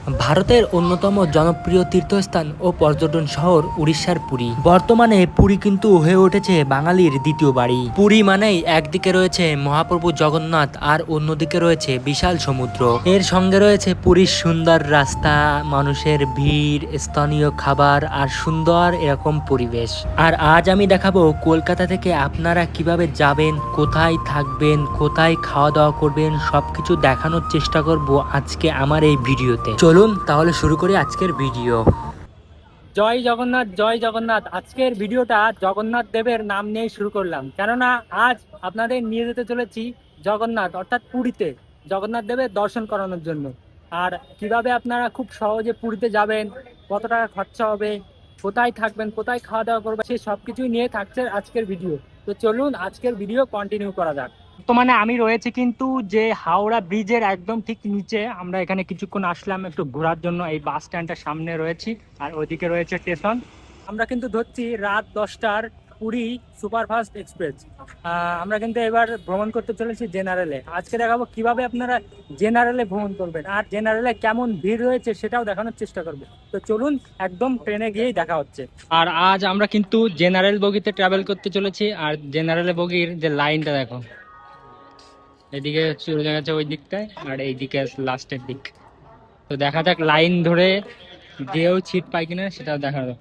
ভারতের অন্যতম জনপ্রিয় তীর্থস্থান ও পর্যটন শহর উড়িষ্যার পুরী। বর্তমানে পুরী কিন্তু হয়ে উঠেছে বাঙালির দ্বিতীয় বাড়ি। পুরী মানেই একদিকে রয়েছে মহাপ্রভু জগন্নাথ আর অন্যদিকে রয়েছে বিশাল সমুদ্র। এর সঙ্গে রয়েছে পুরীর সুন্দর রাস্তা, মানুষের ভিড়, স্থানীয় খাবার আর সুন্দর এরকম পরিবেশ। আর আজ আমি দেখাবো কলকাতা থেকে আপনারা কিভাবে যাবেন, কোথায় থাকবেন, কোথায় খাওয়া দাওয়া করবেন, সবকিছু দেখানোর চেষ্টা করব আজকে আমার এই ভিডিওতে। চলুন তাহলে শুরু করি আজকের ভিডিও। জয় জগন্নাথ, জয় জগন্নাথ। আজকের ভিডিওটা জগন্নাথ দেবের নাম নিয়ে শুরু করলাম, কেননা আজ আপনাদের নিয়ে যেতে চলেছি জগন্নাথ অর্থাৎ পুরীতে জগন্নাথ দেবের দর্শন করানোর জন্য। আর কিভাবে আপনারা খুব সহজে পুরীতে যাবেন, কত টাকা খরচা হবে, কোথায় থাকবেন, কোথায় খাওয়া দাওয়া করবেন, সেই সব কিছুই নিয়ে থাকছে আজকের ভিডিও। তো চলুন আজকের ভিডিও কন্টিনিউ করা যাক। বর্তমানে আমি রয়েছে কিন্তু যে হাওড়া ব্রিজের একদম ঠিক নিচে। আমরা এখানে কিছুক্ষণ আসলাম একটু ঘোরার জন্য, এই বাস স্ট্যান্ডটার সামনে রয়েছি আর ওইদিকে রয়েছে স্টেশন। আমরা কিন্তু ধরছি রাত 10টার পুরী সুপারফাস্ট এক্সপ্রেস। আমরা কিন্তু এবার ভ্রমণ করতে চলেছি জেনারেলে। আজকে দেখাবো কিভাবে আপনারা জেনারেলে ভ্রমণ করবেন আর জেনারেলে কেমন ভিড় রয়েছে সেটাও দেখানোর চেষ্টা করবো। তো চলুন একদম ট্রেনে গিয়েই দেখা হচ্ছে। আর আজ আমরা কিন্তু জেনারেল বগিতে ট্রাভেল করতে চলেছি। আর জেনারেল বগির যে লাইনটা দেখো, এদিকে চলে গেছে ওই দিকটায় আর এইদিকে লাস্টের দিক। তো দেখা যাক লাইন ধরে গিয়েও সিট পাই কিনা সেটাও দেখা যাক।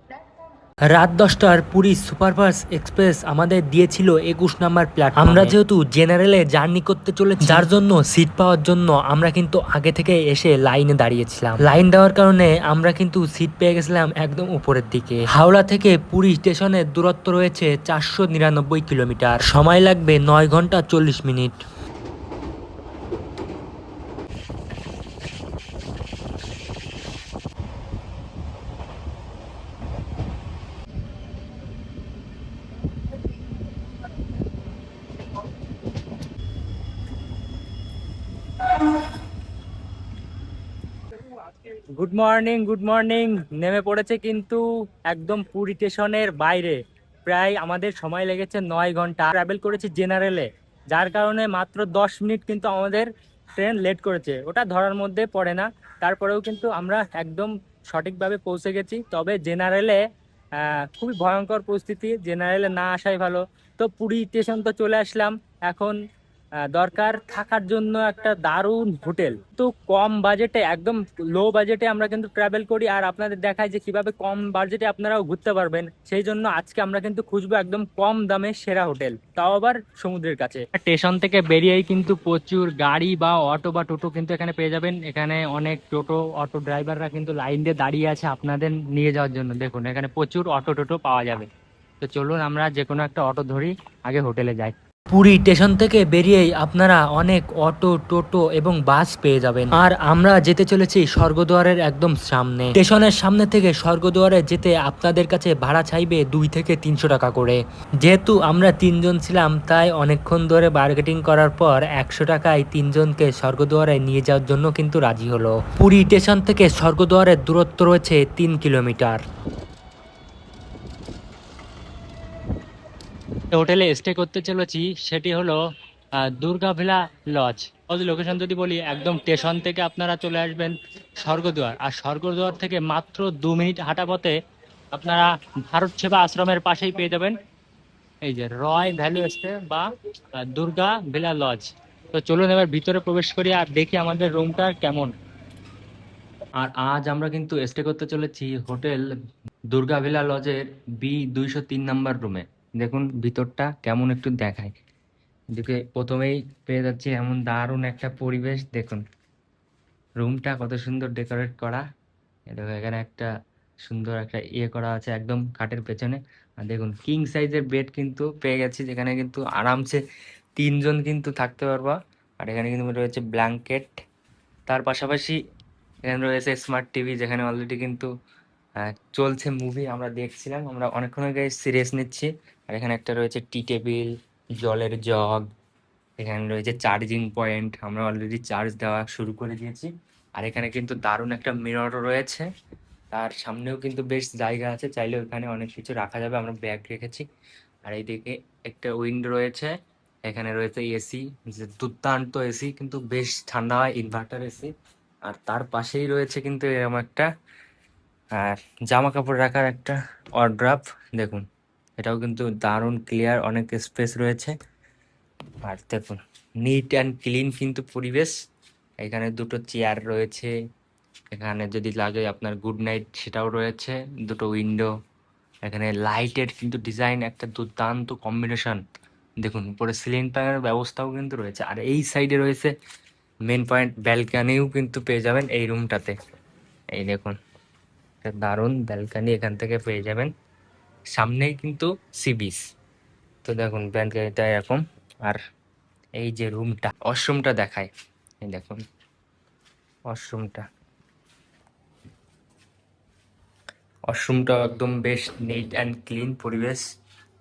রাত 10টার পুরী সুপারফাস্ট এক্সপ্রেস আমাদের দিয়েছিল 21 নম্বর প্ল্যাটফর্মে। আমরা যেহেতু জেনারেলে জার্নি করতে চলেছি, যার জন্য সিট পাওয়ার জন্য আমরা কিন্তু আগে থেকে এসে লাইনে দাঁড়িয়েছিলাম। লাইন দেওয়ার কারণে আমরা কিন্তু সিট পেয়ে গেছিলাম একদম উপরের দিকে। হাওড়া থেকে পুরী স্টেশনের দূরত্ব রয়েছে 499 কিলোমিটার। সময় লাগবে 9 ঘন্টা 40 minute. Good morning, good morning. নেমে পড়েছে কিন্তু একদম পুরী স্টেশনের বাইরে। প্রায় আমাদের সময় লেগেছে 9 ঘন্টা। ট্রাভেল করেছি জেনারেলে, যার কারণে মাত্র 10 মিনিট কিন্তু আমাদের ট্রেন লেট করেছে। ওটা ধরার মধ্যে পড়ে না, তারপরেও কিন্তু আমরা একদম সঠিকভাবে পৌঁছে গেছি। তবে জেনারেলে খুবই ভয়ঙ্কর পরিস্থিতি, জেনারেলে না আসাই ভালো। তো পুরী স্টেশন তো চলে আসলাম। এখন দরকার থাকার জন্য একটা দারুণ হোটেল। তো কম বাজেটে, একদম লো বাজেটে আমরা কিন্তু ট্রাভেল করি আর আপনাদের দেখাই যে কিভাবে কম বাজেটে আপনারাও ঘুরতে পারবেন। সেই জন্য আজকে আমরা কিন্তু খুঁজবো একদম কম দামে সেরা হোটেল, তাও আবার সমুদ্রের কাছে। স্টেশন থেকে বেরিয়েই কিন্তু প্রচুর গাড়ি বা অটো বা টোটো কিন্তু এখানে পেয়ে যাবেন। এখানে অনেক টোটো অটো ড্রাইভাররা কিন্তু লাইন দিয়ে দাঁড়িয়ে আছে আপনাদের নিয়ে যাওয়ার জন্য। দেখুন এখানে প্রচুর অটো টোটো পাওয়া যাবে। তো চলুন আমরা যে কোনো একটা অটো ধরি, আগে হোটেলে যাই। পুরী স্টেশন থেকে বেরিয়েই আপনারা অনেক অটো, টোটো এবং বাস পেয়ে যাবেন। আর আমরা যেতে চলেছি স্বর্গদ্বারের একদম সামনে। স্টেশনের সামনে থেকে স্বর্গদ্বারে যেতে আপনাদের কাছে ভাড়া চাইবে 2 থেকে 300 টাকা করে। যেহেতু আমরা 3জন ছিলাম, তাই অনেকক্ষণ ধরে বার্গেটিং করার পর 100 টাকায় 3জনকে স্বর্গদ্বারে নিয়ে যাওয়ার জন্য কিন্তু রাজি হলো। পুরী স্টেশন থেকে স্বর্গদ্বারের দূরত্ব রয়েছে 3 কিলোমিটার। হোটেলে স্টে করতে চলেছি সেটি হলো দুর্গা ভিলা লজ। লোকেশন যদি বলি, একদম স্টেশন থেকে আপনারা চলে আসবেন স্বর্গদ্বার, আর স্বর্গদ্বার থেকে মাত্র 2 মিনিট হাঁটা পথে আপনারা ভারত সেবা আশ্রমের পাশেই পেয়ে যাবেন এই যে রয় ভ্যালু স্টে বা দুর্গা ভিলা লজ। তো চলুন এবার ভিতরে প্রবেশ করি আর দেখি আমাদের রুমটা কেমন। আর আজ আমরা কিন্তু স্টে করতে চলেছি হোটেল দুর্গা ভিলা লজের B203 নম্বর রুমে। দেখুন ভিতরটা কেমন একটু দেখায়। এদিকে প্রথমেই পেয়ে যাচ্ছি এমন দারুণ একটা পরিবেশ। দেখুন রুমটা কত সুন্দর ডেকোরেট করা। দেখো এখানে একটা সুন্দর একটা ইয়ে করা আছে একদম খাটের পেছনে। আর দেখুন কিং সাইজের বেড কিন্তু পেয়ে গেছি, যেখানে কিন্তু আরামসে 3জন কিন্তু থাকতে পারবা। আর এখানে কিন্তু রয়েছে ব্ল্যাঙ্কেট। তার পাশাপাশি এখানে রয়েছে স্মার্ট টিভি, যেখানে অলরেডি কিন্তু চলছে মুভি আমরা দেখছিলাম। আমরা অনেকক্ষণ আগে সিরিয়াস নিচ্ছি। আর এখানে একটা রয়েছে টি টেবিল, জলের জগ, এখানে রয়েছে চার্জিং পয়েন্ট, আমরা অলরেডি চার্জ দেওয়া শুরু করে দিয়েছি। আর এখানে কিন্তু দারুণ একটা মিররও রয়েছে, তার সামনেও কিন্তু বেশ জায়গা আছে, চাইলে ওখানে অনেক কিছু রাখা যাবে। আমরা ব্যাগ রেখেছি। আর এইদিকে একটা উইন্ডো রয়েছে, এখানে রয়েছে এসি, যে দুর্দান্ত এসি, কিন্তু বেশ ঠান্ডা হয়, ইনভার্টার এসি। আর তার পাশেই রয়েছে কিন্তু এরকম একটা আর জামা কাপড় রাখার একটা ওয়ারড্রপ। দেখুন এটাও কিন্তু দারুণ ক্লিয়ার, অনেক স্পেস রয়েছে। আর দেখুন নিট অ্যান্ড ক্লিন কিন্তু পরিবেশ। এখানে দুটো চেয়ার রয়েছে, এখানে যদি লাগে আপনার গুড নাইট সেটাও রয়েছে, দুটো উইন্ডো। এখানে লাইটের কিন্তু ডিজাইন একটা দুর্দান্ত কম্বিনেশন। দেখুন উপরে সিলিং ফ্যানের ব্যবস্থাও কিন্তু রয়েছে। আর এই সাইডে রয়েছে মেন পয়েন্ট, ব্যালকানিও কিন্তু পেয়ে যাবেন এই রুমটাতে। এই দেখুন একটা দারুণ ব্যালকানি এখান থেকে পেয়ে যাবেন, সামনেই কিন্তু সি বিচ। তো দেখুন ব্যালকানিটা এরকম। আর এই যে রুমটা, ওয়াশরুমটা দেখায়, এই দেখুন ওয়াশরুমটা, ওয়াশরুমটা একদম বেশ নিট অ্যান্ড ক্লিন পরিবেশ।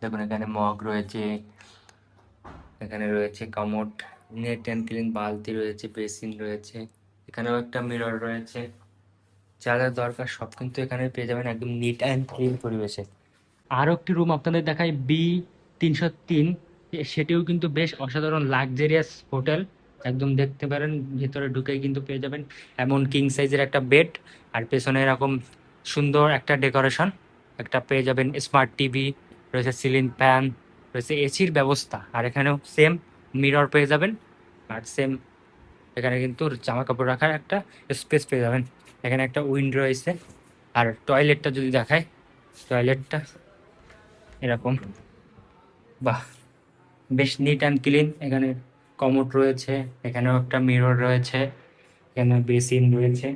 দেখুন এখানে মগ রয়েছে, এখানে রয়েছে কমোড, নেট অ্যান্ড ক্লিন বালতি রয়েছে, বেসিন রয়েছে, এখানেও একটা মিরর রয়েছে। যা যা দরকার সব কিন্তু এখানে পেয়ে যাবেন একদম নিট অ্যান্ড ক্লিন পরিবেশে। আরও একটি রুম আপনাদের দেখাই, B303। সেটিও কিন্তু বেশ অসাধারণ লাক্সারিয়াস হোটেল। একদম দেখতে পারেন ভেতরে ঢুকেই কিন্তু পেয়ে যাবেন এমন কিং সাইজের একটা বেড, আর পেছনে এরকম সুন্দর একটা ডেকোরেশন। একটা পেয়ে যাবেন স্মার্ট টিভি রয়েছে, সিলিং ফ্যান রয়েছে, এসির ব্যবস্থা। আর এখানেও সেম মিরর পেয়ে যাবেন। আর সেম এখানে কিন্তু জামা কাপড় রাখার একটা স্পেস পেয়ে যাবেন। এখানে একটা উইন্ডো রয়েছে। আর টয়লেটটা যদি দেখায়, টয়লেটটা এরকম, বাহ বেশ নিট অ্যান্ড ক্লিন। এখানে কমোড রয়েছে, এখানেও একটা মিরর রয়েছে, এখানে বেসিন রয়েছে,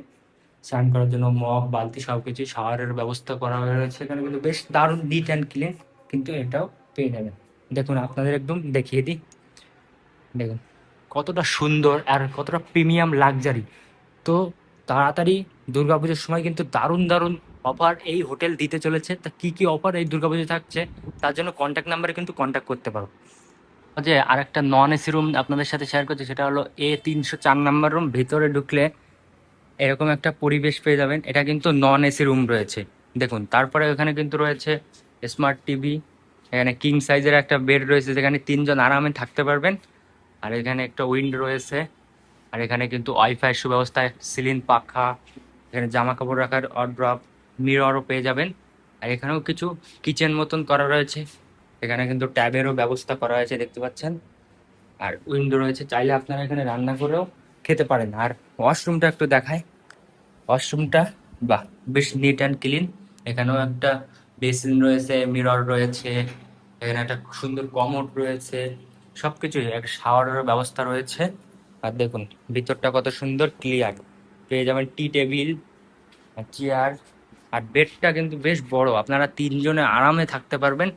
স্নান করার জন্য মগ বালতি সব কিছু, শাওয়ারের ব্যবস্থা করা রয়েছে। এখানে কিন্তু বেশ দারুণ নিট অ্যান্ড ক্লিন কিন্তু এটাও পেয়ে যাবেন। দেখুন আপনাদের একদম দেখিয়ে দিই, দেখুন কতটা সুন্দর আর কতটা প্রিমিয়াম লাক্সারি। তো তাড়াতাড়ি দুর্গাপুজোর সময় কিন্তু দারুণ দারুণ অফার এই হোটেল দিতে চলেছে। তা কী কী অফার এই দুর্গাপুজো থাকছে তার জন্য কন্ট্যাক্ট নাম্বারে কিন্তু কন্ট্যাক্ট করতে পারো। যে আর একটা নন এসি রুম আপনাদের সাথে শেয়ার করছি, সেটা হলো A304 রুম। ভিতরে ঢুকলে এরকম একটা পরিবেশ পেয়ে যাবেন, এটা কিন্তু নন এসি রুম রয়েছে। দেখুন তারপরে এখানে কিন্তু রয়েছে স্মার্ট টিভি, এখানে কিং সাইজের একটা বেড রয়েছে যেখানে তিনজন আরামে থাকতে পারবেন। আর এখানে একটা উইন্ডো রয়েছে। আর এখানে কিন্তু ওয়াইফাই সুব্যবস্থা, সিলিং পাখা, এখানে জামা কাপড় রাখার ওয়ারড্রপ, মিররও পেয়ে যাবেন। আর এখানেও কিছু কিচেন মতন করা রয়েছে, এখানে কিন্তু ট্যাবেরও ব্যবস্থা করা হয়েছে দেখতে পাচ্ছেন। আর উইন্ডো রয়েছে, চাইলে আপনারা এখানে রান্না করেও খেতে পারেন। আর ওয়াশরুমটা একটু দেখায়, ওয়াশরুমটা বাহ বেশ নিট অ্যান্ড ক্লিন। এখানেও একটা বেসিন রয়েছে, মিরর রয়েছে, এখানে একটা সুন্দর কমোড রয়েছে, সব কিছুই একটা শাওয়ারের ব্যবস্থা রয়েছে। আর দেখুন ভিতরটা কত সুন্দর ক্লিয়ার, পেয়ে যাবেন টি টেবিল, চেয়ার। আর বেডটা কিন্তু বেশ বড়, আপনারা তিনজনে আরামে থাকতে পারবেন।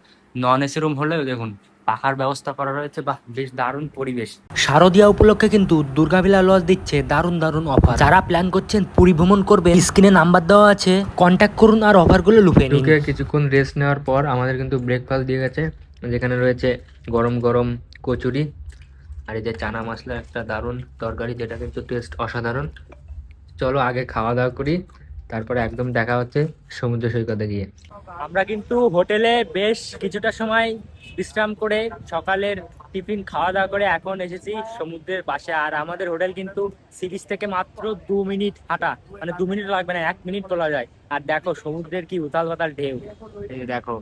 নন এসি রুম হলেও দেখুন পাখার ব্যবস্থা করা রয়েছে, বাহ বেশ দারুণ পরিবেশ। শারদীয়া উপলক্ষে কিন্তু দুর্গাভিলা লজ দিচ্ছে দারুণ দারুণ অফার। যারা প্ল্যান করছেন পুরী ভ্রমণ করবে, স্ক্রিনে নাম্বার দেওয়া আছে, কন্ট্যাক্ট করুন আর অফারগুলো লুফে নিন। ঢুকে কিছুক্ষণ রেস্ট নেওয়ার পর আমাদের কিন্তু ব্রেকফাস্ট দিয়ে গেছে, যেখানে রয়েছে গরম গরম কচুরি, আর এই যে চানা মশলা একটা দারুণ তরকারি, যেটা কিন্তু টেস্ট অসাধারণ। চলো আগে খাওয়া দাওয়া করি, তারপরে একদম দেখা হচ্ছে সমুদ্র সৈকতে গিয়ে। আমরা কিন্তু হোটেলে বেশ কিছুটা সময় বিশ্রাম করে সকালের টিফিন খাওয়া দাওয়া করে এখন এসেছি সমুদ্রের পাশে। আর আমাদের হোটেল কিন্তু সি বিচ থেকে মাত্র 2 মিনিট হাঁটা, মানে 2 মিনিট লাগবে না, 1 মিনিট তোলা যায়। আর দেখো সমুদ্রের কি উথাল পাতাল ঢেউ, এই দেখো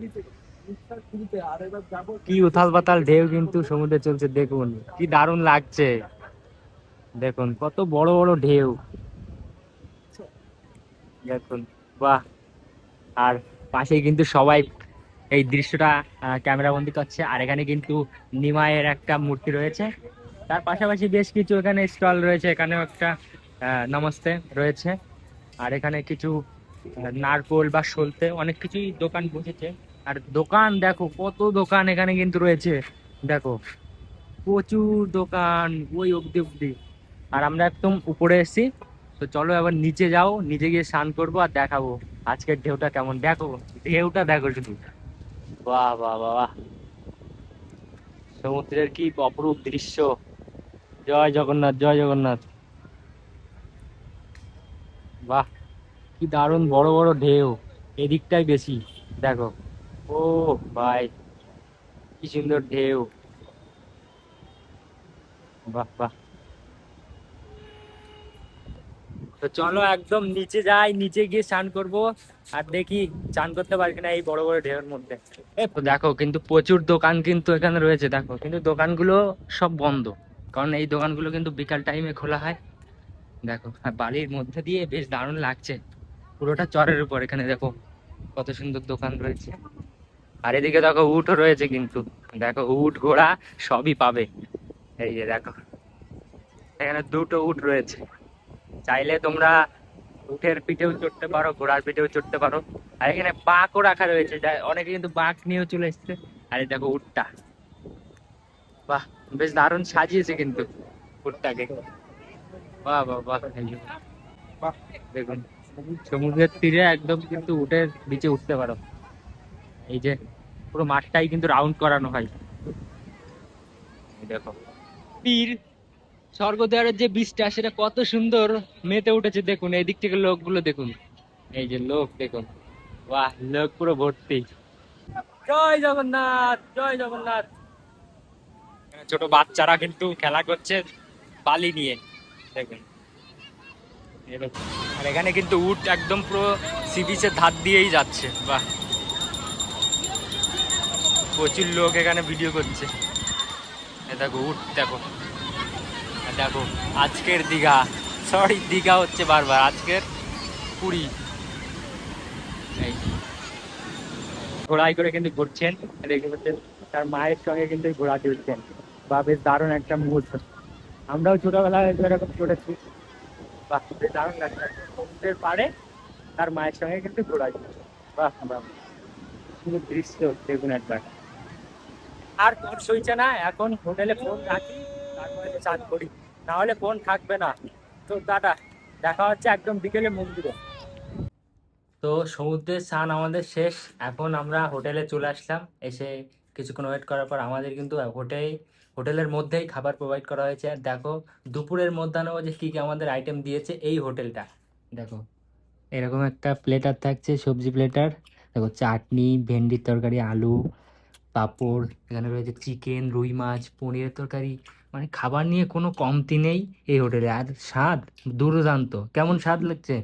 কি উথাল পাতাল ঢেউ কিন্তু সমুদ্রে চলছে, দেখুন কি দারুণ লাগছে। দেখুন কত বড় বড় ঢেউ, দেখুন বাহ। আর পাশেই কিন্তু সবাই এই দৃশ্যটা ক্যামেরা বন্দি করছে। আর এখানে কিন্তু নিমাইয়ের একটা মূর্তি রয়েছে, তার পাশাপাশি বেশ কিছু এখানে স্টল রয়েছে, এখানেও একটা নমস্তে রয়েছে। আর এখানে কিছু নারকোল বা সলতে অনেক কিছুই দোকান বসেছে। আর দোকান দেখো কত দোকান এখানে কিন্তু রয়েছে, দেখো প্রচুর দোকান ওই অবধি অবধি। আর আমরা একদম উপরে এসেছি, তো চলো এবার নিচে যাও, নিচে গিয়ে স্নান করবো আর দেখাবো আজকের ঢেউটা কেমন। দেখো ঢেউটা দেখো শুধু, বাহ বাহ বাহ বাহ, সমুদ্রের কি অপরূপ দৃশ্য। জয় জগন্নাথ, জয় জগন্নাথ, বাহ কি দারুণ বড় বড় ঢেউ, এদিকটাই বেশি দেখো। ও ভাই কি সুন্দর ঢেউ, বাহ বাহ। তো চলো একদম নিচে যাই, নিচে গিয়ে স্নান করব আর দেখি স্নান করতে পারি কিনা এই বড় বড় ঢেউয়ের মধ্যে। তো দেখো কিন্তু প্রচুর দোকান কিন্তু এখানে রয়েছে, দেখো কিন্তু দোকানগুলো সব বন্ধ, কারণ এই দোকানগুলো কিন্তু বিকাল টাইমে খোলা হয়। দেখো আর বালির মধ্যে দিয়ে বেশ দারুণ লাগছে, পুরোটা চরের উপর। এখানে দেখো কত সুন্দর দোকান রয়েছে, আর এদিকে দেখো উটও রয়েছে কিন্তু, দেখো উট ঘোড়া সবই পাবে। এই যে দেখো এখানে দুটো উট রয়েছে, চাইলে তোমরা উটের পিঠেও চড়তে পারো, ঘোড়ার পিঠেও চড়তে পারো। আর এখানে বাঘও রাখা রয়েছে, অনেকে কিন্তু বাঘ নিয়েও চলে এসছে। আর এই দেখো উটটা, বাহ বেশ দারুণ সাজিয়েছে কিন্তু উটটাকে। বাহ বাহ বাহ, এই যে, বাহ, দেখুন সমুদ্রের তীরে একদম কিন্তু উটের নিচে উঠতে পারো। এই যে পুরো মাঠটাই কিন্তু রাউন্ড করানো হয়। এই দেখো পীর স্বর্গদ্বারের যে বীজটা সেটা কত সুন্দর মেতে উঠেছে, দেখুন এই দিক থেকে লোকগুলো দেখুন, এই যে লোক দেখুন, বাহ লোক পুরো ভর্তি। জয় জগন্নাথ, জয় জগন্নাথ। এখানে ছোট বাচ্চারা কিন্তু খেলা করছে বালি নিয়ে, দেখুন এই দেখুন। আর এখানে কিন্তু উট একদম পুরো সি বিচের ধার দিয়েই যাচ্ছে, বাহ প্রচুর লোক এখানে ভিডিও করছে। এ দেখো উট দেখো, আর দেখো আজকের দীঘা, সরি দীঘা হচ্ছে বারবার, আজকের পুরী। এই ঘোড়ায় করে কিন্তু ঘুরছেন, দেখতে পাচ্ছেন তার মায়ের সঙ্গে কিন্তু ঘোড়া চড়ছেন, বা বেশ দারুণ একটা মুহূর্ত। আমরাও ছোটবেলায় এরকম চড়েছি, বাহ বেশ দারুণ লাগছে। সমুদ্রের পাড়ে তার মায়ের সঙ্গে কিন্তু ঘোড়া চড়ছে, বাহ বাহ সুন্দর দৃশ্য দেখুন একবার। আর ফোন সইছে না, এখন হোটেলে ফোন রাখি, তারপরে চান করি, না হলে ফোন থাকবে না। তো টাটা, দেখা হচ্ছে একদম বিকেলে মন্দিরে। তো সমুদ্রের স্নান আমাদের শেষ, এখন আমরা হোটেলে চলে আসলাম। এসে কিছুক্ষণ ওয়েট করার পর আমাদের কিন্তু হোটেলের মধ্যেই খাবার প্রোভাইড করা হয়েছে। আর দেখো দুপুরের মধ্যাহ্নভোজে কী কী আমাদের আইটেম দিয়েছে এই হোটেলটা, দেখো এরকম একটা প্লেটার থাকছে, সবজি প্লেটার, দেখো চাটনি, ভেন্ডির তরকারি, আলু, পাঁপড়, এখানে রয়েছে চিকেন, রুই মাছ, পনিরের তরকারি, মানে খাবার নিয়ে কোনো কমতি নেই এই হোটেলে। আর স্বাদ দুর্দান্ত, কেমন স্বাদ লাগছে?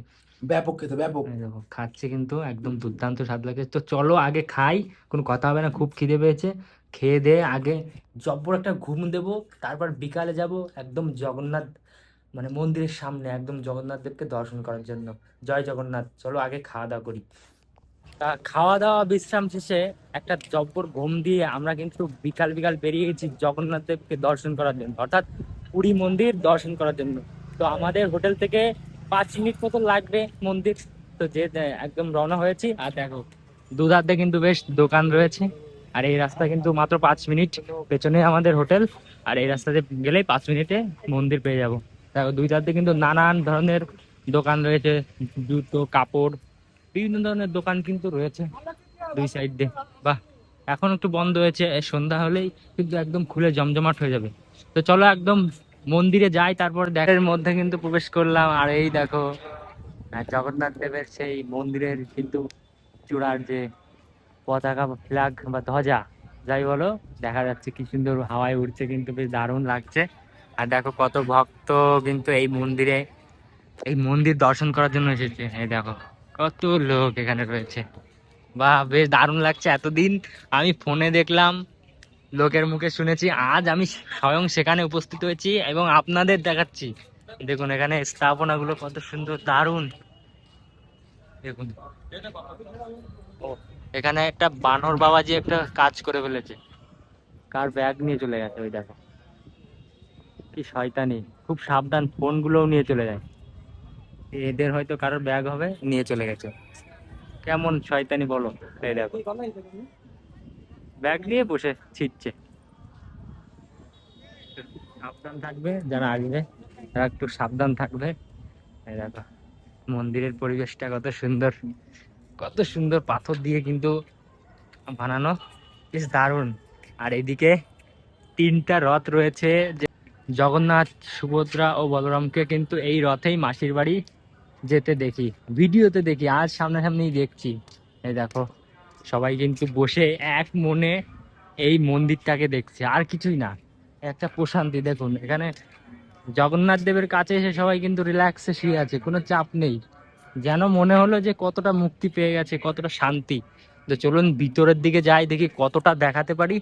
ব্যাপক খেতে ব্যাপক। এই দেখো খাচ্ছে কিন্তু একদম দুর্দান্ত স্বাদ লাগে। তো চলো আগে খাই, কোনো কথা হবে না, খুব খিদে পেয়েছে। খেয়ে দিয়ে আগে জব্বর একটা ঘুম দেবো, তারপর বিকালে যাব একদম জগন্নাথ মানে মন্দিরের সামনে একদম জগন্নাথ দেবকে দর্শন করার জন্য। জয় জগন্নাথ, চলো আগে খাওয়া দাওয়া করি। তা খাওয়া দাওয়া বিশ্রাম শেষে একটা জব্বর ঘুম দিয়ে আমরা কিন্তু বিকাল বিকাল বেরিয়ে গেছি জগন্নাথ দেবকে দর্শন করার জন্য, অর্থাৎ পুরী মন্দির দর্শন করার জন্য। তো আমাদের হোটেল থেকে 5 মিনিট মতো লাগবে মন্দির। তো যে একদম রওনা হয়েছি। আর দেখো দুধারে কিন্তু বেশ দোকান রয়েছে, আর এই রাস্তা কিন্তু মাত্র 5 মিনিট, পেছনে আমাদের হোটেল। আর এই রাস্তাতে গেলেই 5 মিনিটে মন্দির পেয়ে যাব। দেখো দুই ধারে কিন্তু নানান ধরনের দোকান রয়েছে, জুতো, কাপড়, বিভিন্ন ধরনের দোকান কিন্তু রয়েছে দুই সাইড দিয়ে। বাহ এখন একটু বন্ধ হয়েছে, সন্ধ্যা হলেই কিন্তু একদম খুলে জমজমাট হয়ে যাবে। তো চলো একদম মন্দিরে যাই, তারপর দেখার মধ্যে কিন্তু প্রবেশ করলাম। আর এই দেখো জগন্নাথ দেবের সেই মন্দিরের কিন্তু চূড়ার যে পতাকা বা ফ্ল্যাগ বা ধ্বজা যাই বলো, দেখা যাচ্ছে কি সুন্দর হাওয়ায় উড়ছে, কিন্তু বেশ দারুণ লাগছে। আর দেখো কত ভক্ত কিন্তু এই মন্দির দর্শন করার জন্য এসেছে। এই দেখো কত লোক এখানে রয়েছে, বাহ বেশ দারুণ লাগছে। এতদিন আমি ফোনে দেখলাম, লোকের মুখে শুনেছি, আজ আমি স্বয়ং সেখানে উপস্থিত হয়েছি এবং আপনাদের দেখাচ্ছি। দেখুন এখানে স্থাপনা গুলো কত সুন্দর, দারুণ দেখুন। ও এখানে একটা বানর বাবাজি একটা কাজ করে ফেলেছে, কার ব্যাগ নিয়ে চলে গেছে, ওই দেখো কি শয়তানি, খুব সাবধান, ফোন গুলোও নিয়ে চলে যায়। এদের হয়তো কারোর ব্যাগ হবে, নিয়ে চলে গেছে, কেমন শয়তানি বলো। এই দেখো ব্যাগ নিয়ে বসে ছিটছে। সাবধান থাকবে যারা আসবে, তারা একটু সাবধান থাকবে। এই দেখো মন্দিরের পরিবেশটা কত সুন্দর, কত সুন্দর পাথর দিয়ে কিন্তু বানানো, বেশ দারুণ। আর এদিকে 3টা রথ রয়েছে, যে জগন্নাথ, সুভদ্রা ও বলরামকে কিন্তু এই রথেই মাসির বাড়ি যেতে দেখি, ভিডিওতে দেখি, আজ সামনাসামনি দেখছি। এই দেখো সবাই কিন্তু বসে এক মনে এই মন্দিরটাকে দেখছে, আর কিছুই না, একটা প্রশান্তি। দেখুন এখানে জগন্নাথ দেবের কাছে এসে সবাই কিন্তু রিল্যাক্সে শুয়ে আছে, কোনো চাপ নেই। যেন মনে হলো যে কতটা মুক্তি পেয়ে গেছে, কতটা শান্তি। তো চলুন ভিতরের দিকে যাই, দেখি কতটা দেখাতে পারি,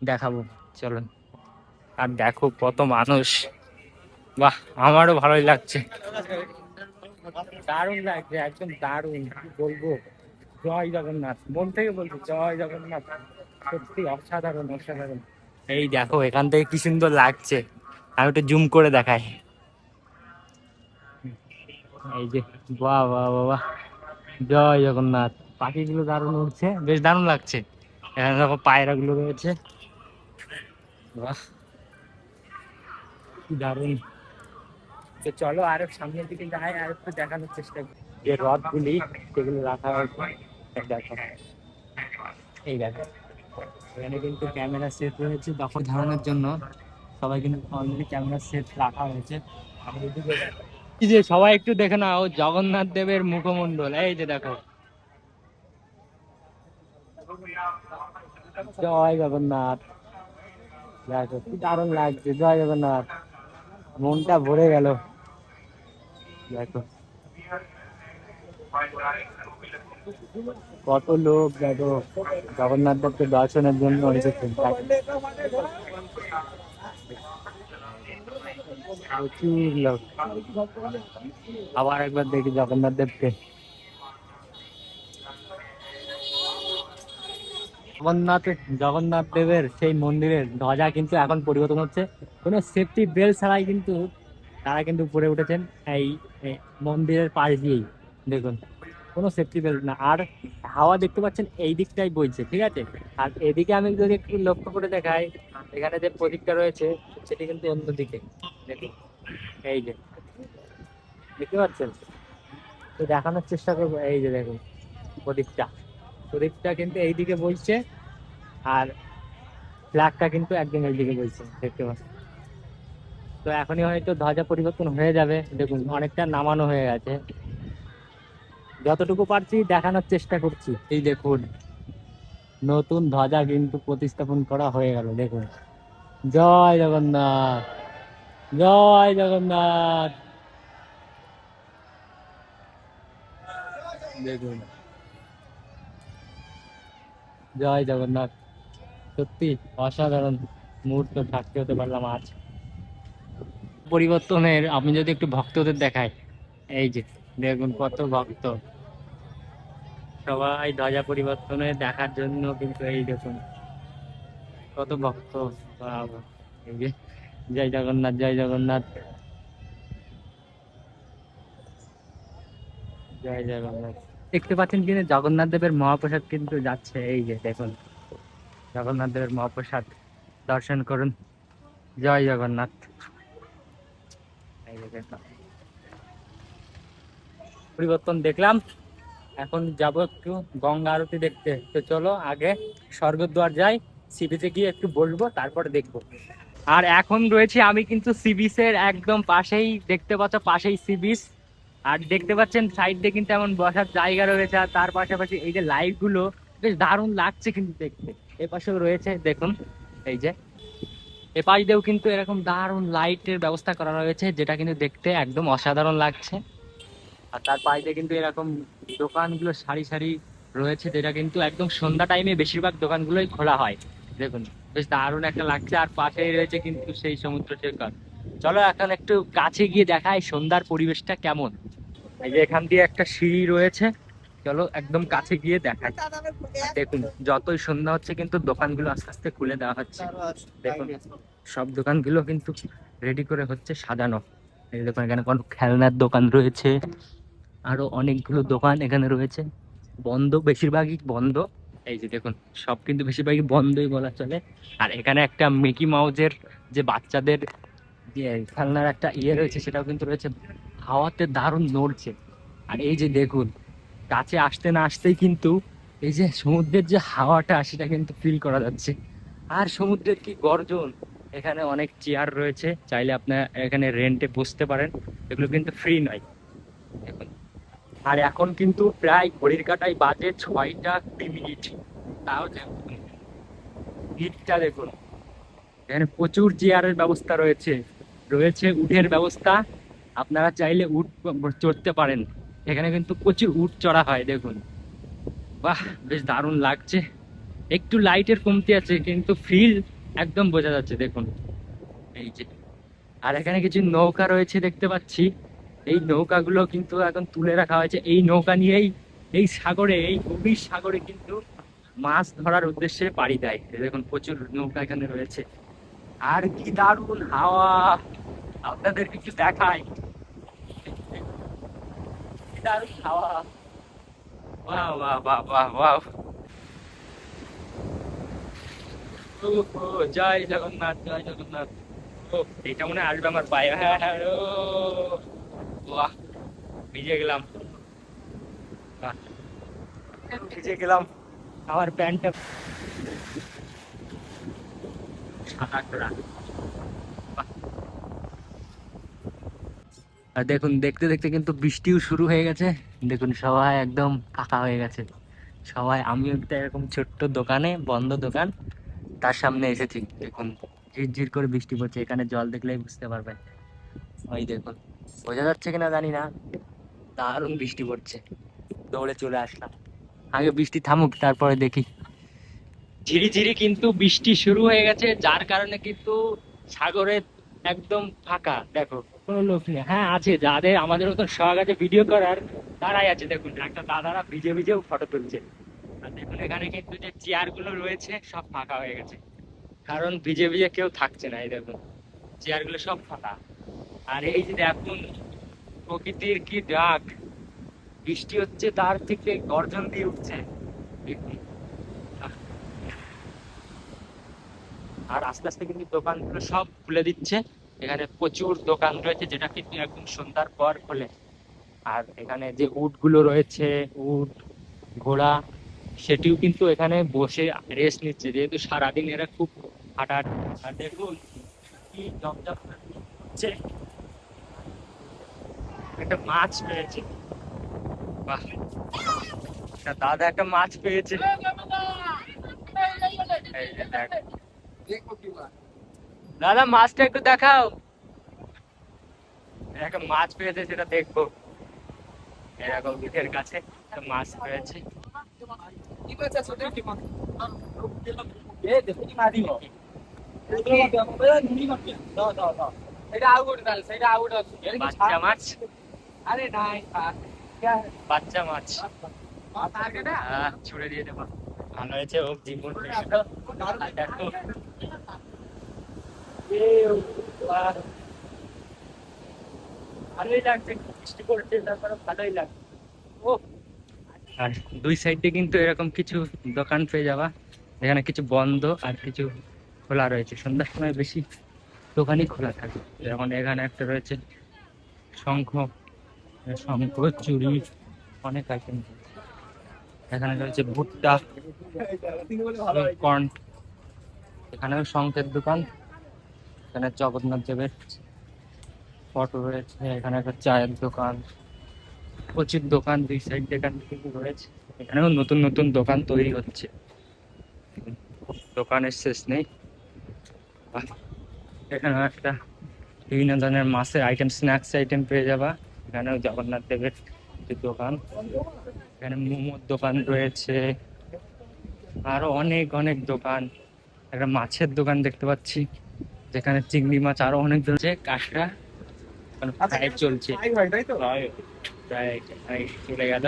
দেখাবো। চলুন। আর দেখো কত মানুষ, বাহ, আমারও ভালোই লাগছে, দারুণ লাগছে, একদম দারুণ, কি বলবো। জয় জগন্নাথ, মন থেকে বলছি জয় জগন্নাথ, সত্যি অসাধারণ অসাধারণ। এই দেখো এখান থেকে কি সুন্দর লাগছে, আমি একটু জুম করে দেখাই। এই যে, বাহ বাহ বাহ বাহ, জয় জগন্নাথ। পাখিগুলো দারুণ উঠছে, বেশ দারুণ লাগছে। এখানে দেখো পায়রা গুলো রয়েছে, বাহ কি দারুণ। তো চলো আরো সামনের দিকে যাই, আর একটু দেখানোর চেষ্টা করি যে রথগুলি সেগুলো রাখা হয়েছে। এই দেখো, এই দেখো, এখানে কিন্তু ক্যামেরা সেট রয়েছে দখল ধারণের জন্য। সবাই কিন্তু অলরেডি ক্যামেরা সেট রাখা হয়েছে। এই যে সবাই একটু দেখে নাও জগন্নাথ দেবের মুখমণ্ডল, এই যে দেখো, জয় জগন্নাথ। দেখো কি দারুণ লাগছে, জয় জগন্নাথ, মনটা ভরে গেল। দেখো কত লোক, দেখো জগন্নাথ দেবকে দর্শনের জন্য এসেছেন। প্রচুর লোক। আবার একবার দেখি জগন্নাথ দেবকে। জগন্নাথ জগন্নাথ দেবের সেই মন্দিরের ধ্বজা কিন্তু এখন পরিবর্তন হচ্ছে, কোনো সেফটি বেল্ট ছাড়াই কিন্তু তারা কিন্তু উপরে উঠেছেন। এই এই মন্দিরের পাশ দিয়েই দেখুন, কোনো সেফটি বেল্ট না। আর হাওয়া দেখতে পাচ্ছেন এই দিকটাই বইছে, ঠিক আছে। আর এদিকে আমি যদি একটু লক্ষ্য করে দেখাই, এখানে যে প্রদীপটা রয়েছে সেটি কিন্তু অন্যদিকে, দেখুন এই যে, দেখতে পাচ্ছেন। তো দেখানোর চেষ্টা করবো, এই যে দেখুন প্রদীপটা, প্রদীপটা কিন্তু এইদিকে বইছে, আর ফ্ল্যাগটা কিন্তু একদম এইদিকে বইছে, দেখতে পাচ্ছেন। তো এখনই হয়তো ধ্বজা পরিবর্তন হয়ে যাবে, দেখুন অনেকটা নামানো হয়ে গেছে। যতটুকু পারছি দেখানোর চেষ্টা করছি। এই দেখুন নতুন ধ্বজা কিন্তু প্রতিস্থাপন করা হয়ে গেল, দেখুন। জয় জগন্নাথ, জয় জগন্নাথ। দেখুন, জয় জগন্নাথ। সত্যি অসাধারণ মুহূর্ত সাক্ষী হতে পারলাম আজ। পরিবর্তনের আমি যদি একটু ভক্তদের দেখাই, এই যে দেখুন কত ভক্ত, সবাই ধ্বজা পরিবর্তনে দেখার জন্য কিন্তু এই দেখুন কত ভক্ত। বাবা, এই যে জয় জগন্নাথ, জয় জগন্নাথ, জয় জগন্নাথ। দেখতে পাচ্ছেন কিনা জগন্নাথ দেবের মহাপ্রসাদ কিন্তু যাচ্ছে, এই যে দেখুন জগন্নাথ দেবের মহাপ্রসাদ দর্শন করুন। জয় জগন্নাথ। এই যে দেখুন, পরিবর্তন দেখলাম, এখন যাব একটু গঙ্গা আরতি দেখতে। তো চলো আগে স্বর্গদ্বার যাই, সি বিচে গিয়ে একটু বসবো, তারপরে দেখবো। আর এখন রয়েছে আমি কিন্তু সি বিচের একদম পাশেই, দেখতে পাচ্ছ পাশেই সি বিচ। আর দেখতে পাচ্ছেন সাইড দিয়ে কিন্তু এমন বসার জায়গা রয়েছে, আর তার পাশাপাশি এই যে লাইট গুলো বেশ দারুণ লাগছে কিন্তু দেখতে। এ পাশেও রয়েছে দেখুন, এই যে এ পাশ দিয়েও কিন্তু এরকম দারুণ লাইটের ব্যবস্থা করা রয়েছে, যেটা কিন্তু দেখতে একদম অসাধারণ লাগছে। আর তার পাশে কিন্তু এরকম দোকানগুলো সারি সারি রয়েছে, যেটা কিন্তু একদম সন্ধ্যা টাইমে বেশিরভাগ দোকানগুলোই খোলা হয়। দেখুন বেশ দারুণ একটা লাগছে, আর পাশেই রয়েছে কিন্তু সেই সমুদ্র সৈকত। চলো এখন একটু কাছে গিয়ে দেখাই সন্ধ্যার পরিবেশটা কেমন। এই যে এখান দিয়ে একটা সিঁড়ি রয়েছে, চলো একদম কাছে গিয়ে দেখাই। দেখুন যতই সন্ধ্যা হচ্ছে কিন্তু দোকানগুলো আস্তে আস্তে খুলে দেওয়া হচ্ছে। দেখুন সব দোকানগুলো কিন্তু রেডি করে হচ্ছে সাজানো। এই দেখুন এখানে কোনো খেলনার দোকান রয়েছে, আরো অনেকগুলো দোকান এখানে রয়েছে, বন্ধ, বেশিরভাগই বন্ধ। এই যে দেখুন সব কিন্তু বেশিরভাগই বন্ধই বলা চলে। আর এখানে একটা মিকি মাউজের যে বাচ্চাদের যে খেলনার একটা ইয়ে রয়েছে, সেটাও কিন্তু রয়েছে, হাওয়াতে দারুণ নড়ছে। আর এই যে দেখুন কাছে আসতে না আসতেই কিন্তু এই যে সমুদ্রের যে হাওয়াটা সেটা কিন্তু ফিল করা যাচ্ছে। আর সমুদ্রের কি গর্জন। এখানে অনেক চেয়ার রয়েছে, চাইলে আপনার এখানে রেন্টে বসতে পারেন, এগুলো কিন্তু ফ্রি নয়। দেখুন, আর এখন কিন্তু প্রায় ঘড়ির কাঁটায় বাজে 6টা 2 মিনিট। তাও দেখুন ভিড়টা দেখুন, এখানে প্রচুর চেয়ারের ব্যবস্থা রয়েছে, রয়েছে উটের ব্যবস্থা, আপনারা চাইলে উট চড়তে পারেন। এখানে কিন্তু প্রচুর উট চড়া হয় দেখুন। বাহ, বেশ দারুণ লাগছে। একটু লাইটের কমতি আছে কিন্তু ফিল একদম বোঝা যাচ্ছে দেখুন। এই যে, আর এখানে কিছু নৌকা রয়েছে দেখতে পাচ্ছি। এই নৌকাগুলো কিন্তু এখন তুলে রাখা হয়েছে। এই নৌকা নিয়েই এই সাগরে, এই গভীর সাগরে কিন্তু মাছ ধরার উদ্দেশ্যে পাড়ি দেয়। এই দেখুন প্রচুর নৌকা এখানে রয়েছে। আর কি দারুণ হাওয়া, আপনাদের কিছু দেখাই। কি দারুণ হাওয়া, বাহ বাহ বাহ বাহ বাহ। ও, জয় জগন্নাথ, জয় জগন্নাথ। ও, এটা মনে হয় আসবে আমার পায়ে। হ্যাঁ হ্যাঁ, ও বাহ, ভিজে গেলাম। বাহ, ভিজে গেলাম। আমার প্যান্টটা সাদা করা। আর দেখুন, দেখতে দেখতে কিন্তু বৃষ্টিও শুরু হয়ে গেছে। দেখুন সবাই একদম ফাঁকা হয়ে গেছে। সবাই, আমিও একটা এরকম ছোট্ট দোকানে, বন্ধ দোকান, তার সামনে এসেছি। দেখুন ঝিরঝির করে বৃষ্টি পড়ছে, এখানে জল দেখলেই বুঝতে পারবেন। ওই দেখুন, বোঝা যাচ্ছে কিনা জানি না, দারুণ বৃষ্টি পড়ছে। দৌড়ে চলে আসলাম, আগে বৃষ্টি থামুক তারপরে দেখি। ঝিরিঝিরি কিন্তু বৃষ্টি শুরু হয়ে গেছে, যার কারণে কিন্তু সাগরে একদম ফাঁকা। দেখো কোনো লোক নেই। হ্যাঁ আছে, যাদের আমাদের মতন শখ আছে ভিডিও করার, তারাই আছে। দেখুন একটা দাদারা ভিজে ভিজেও ফটো তুলছে। আর দেখুন এখানে কিন্তু যে চেয়ার গুলো রয়েছে সব ফাঁকা হয়ে গেছে, কারণ ভিজে ভিজে কেউ থাকছে না। এই দেখুন চেয়ার গুলো সব ফাঁকা। আর এই যে দেখুন প্রকৃতির কি ডাক, বৃষ্টি হচ্ছে তার থেকে গর্জন দিয়ে উঠছে। দেখুন, আর আস্তে আস্তে কিন্তু দোকানগুলো সব খুলে দিচ্ছে। এখানে প্রচুর দোকান রয়েছে, যেটা কিন্তু একদম সন্ধ্যার পর খোলে। আর এখানে যে উট গুলো রয়েছে, উট, ঘোড়া, সেটিও কিন্তু এখানে বসে রেস্ট নিচ্ছে, যেহেতু সারাদিন এরা খুব হাঁটাহাঁটি। আর দেখুন কি জমজম হচ্ছে, একটা মাছ পেয়েছে। বাহ, একটা দাদা একটা মাছ পেয়েছে। এই যে দেখ, দাদা মাছটা একটু দেখাও। একটা মাছ পেয়েছে, সেটা দেখবো। এরকম উঠের কাছে একটা মাছ পেয়েছে। বাচ্চা মাছ, বাচ্চা মাছ। ছুড়ে দিয়ে দেবো। ভালো হয়েছে, ও জীবন দেখো। ভালোই লাগছে, বৃষ্টি পড়ছে তারপরে ভালোই লাগছে। ও, আর দুই সাইডে কিন্তু এরকম কিছু দোকান পেয়ে যাবা, এখানে কিছু বন্ধ আর কিছু খোলা রয়েছে। সন্ধ্যার সময় বেশি দোকানই খোলা থাকে। যেমন এখানে একটা রয়েছে শঙ্খ, শঙ্খ, চুড়ি, অনেক আইটেম। এখানে রয়েছে ভুট্টা, কর্ন। এখানেও শঙ্খের দোকান। এখানে জগন্নাথ দেবের ফটো রয়েছে। এখানে একটা চায়ের দোকান, প্রচুর দোকান দুই সাইড দোকান কিন্তু রয়েছে। এখানেও নতুন নতুন দোকান তৈরি হচ্ছে, দোকানের শেষ নেই। আহ, এখানে একটা বিভিন্ন ধরনের মাছের আইটেম, স্ন্যাক্স আইটেম পেয়ে যাবা। এখানেও জগন্নাথ দেবের যে দোকান, এখানে মোমোর দোকান রয়েছে, আরো অনেক অনেক দোকান। একটা মাছের দোকান দেখতে পাচ্ছি, যেখানে চিংড়ি মাছ আরো অনেক ধরনের কাঁকড়া ফ্রাই চলছে। প্রায় প্রায় চলে গেল।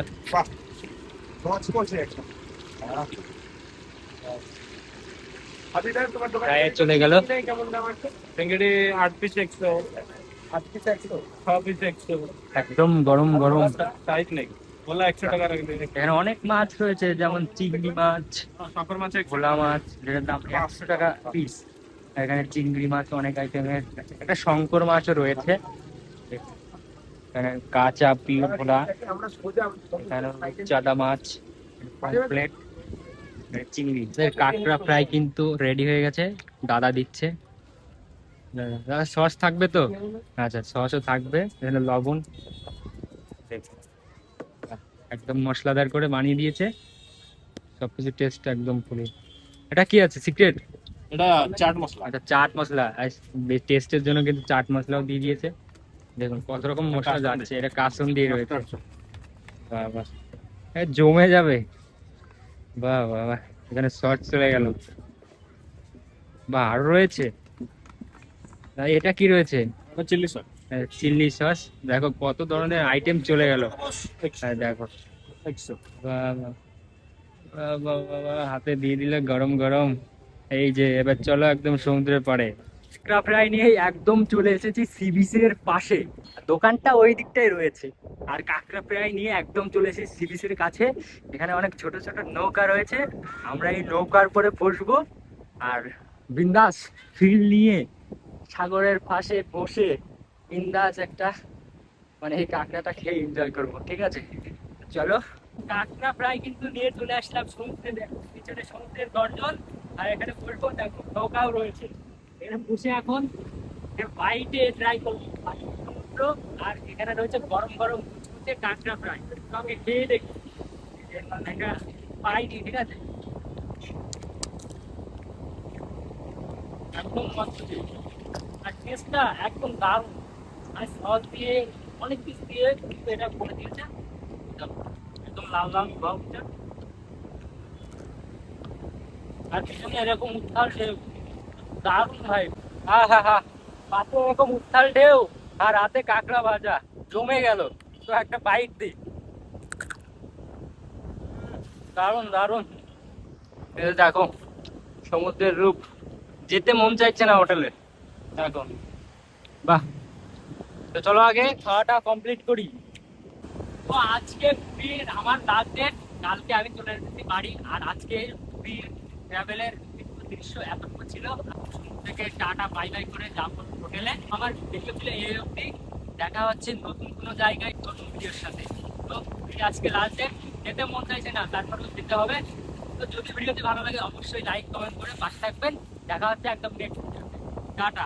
প্রায় চলে গেল। একদম গরম গরম। এখানে অনেক মাছ রয়েছে, যেমন চিংড়ি মাছ, ভোলা মাছ, যেটার দাম 100 টাকা পিস। এখানে চিংড়ি মাছ অনেক আইটেমের, একটা শঙ্কর মাছও রয়েছে। এখানে কাঁচা পিও ভোলা, এখানে চাদা মাছ, প্লেট, চিংড়ি। কাঁকড়া ফ্রাই কিন্তু রেডি হয়ে গেছে, দাদা দিচ্ছে। দাদা সস থাকবে তো? আচ্ছা, সসও থাকবে। এখানে লবণ, একদম মশলাদার করে বানিয়ে দিয়েছে, সবকিছু টেস্ট একদম পুরো। এটা কি আছে সিক্রেট? এটা চাট মশলা। একটা চাট মশলা, টেস্টের জন্য কিন্তু চাট মশলাও দিয়ে দিয়েছে। দেখুন কত রকম মশলা যাচ্ছে, এটা কাসুন দিয়ে রয়েছে। বাহ বাহ, জমে যাবে। বাহ বাহ বাহ, এখানে সস চলে গেল। বাহ, আরো রয়েছে। এটা কি রয়েছে? Chilli sauce. Chilli sauce. দেখো কত ধরনের আইটেম চলে গেল। দেখো, 100। বাহ বাহ বাহ বাহ বাহ বাহ, হাতে দিয়ে দিলে গরম গরম। এই যে এবার চলো একদম সমুদ্রের পাড়ে। কাঁকড়া ফ্রাই নিয়ে একদম চলে এসেছি সি বিচের এর পাশে। দোকানটা ওই দিকটাই রয়েছে, আর কাঁকড়া ফ্রাই নিয়ে একদম চলে এসেছি সি বিচের কাছে। এখানে অনেক ছোট ছোট নৌকা রয়েছে, আমরা এই নৌকার পরে বসবো আর বিন্দাস ফিল নিয়ে সাগরের পাশে বসে বিন্দাস একটা মানে এই কাঁকড়াটা খেয়ে এনজয় করবো। ঠিক আছে, চলো। কাঁকড়া ফ্রাই কিন্তু নিয়ে চলে আসলাম সমুদ্রে। দেখো পিছনে সমুদ্রের গর্জন, আর এখানে বসবো। দেখো নৌকাও রয়েছে, এখানে বসে এখন বাইটে ট্রাই করবো সমুদ্র। আর এখানে রয়েছে গরম গরম মুচমুচে কাঁকড়া ফ্রাই, কাউকে খেয়ে দেখি একটা পাইনি। ঠিক আছে, একদম মচমুচে, আর টেস্টটা একদম দারুণ। আর সস দিয়ে অনেক কিছু দিয়ে কিন্তু এটা করে দিয়েছে। একদম লাল লাল ধোয়া উঠছে, আর পিছনে এরকম উত্তাল ঢেউ, দারুণ ভাই। হ্যাঁ হ্যাঁ হ্যাঁ, পাশে এরকম উত্তাল ঢেউ আর রাতে কাঁকড়া ভাজা জমে গেল। তো একটা বাইট দিই, দারুণ দারুণ। এই যে দেখো সমুদ্রের রূপ, যেতে মন চাইছে না হোটেলে। দেখো, বাহ। তো চলো আগে খাওয়াটা কমপ্লিট করি। তো আজকে পুরীর আমার লাস্ট ডেট, কালকে আমি চলে এসেছি বাড়ি। আর আজকে পুরীর ট্রাভেলের দৃশ্য এতটুকু ছিল। থেকে টাটা বাই বাই করে যাবো হোটেলে। আমার ভিডিও ছিল এই অবধি, দেখা হচ্ছে নতুন কোনো জায়গায় নতুন ভিডিওর সাথে। তো পুরী আজকে লাস্ট ডেট, যেতে মন চাইছে না, তারপরেও যেতে হবে। তো যদি ভিডিওটি ভালো লাগে অবশ্যই লাইক কমেন্ট করে পাশে থাকবেন। দেখা হচ্ছে একদম নেক্সট ভিডিওতে। টাটা।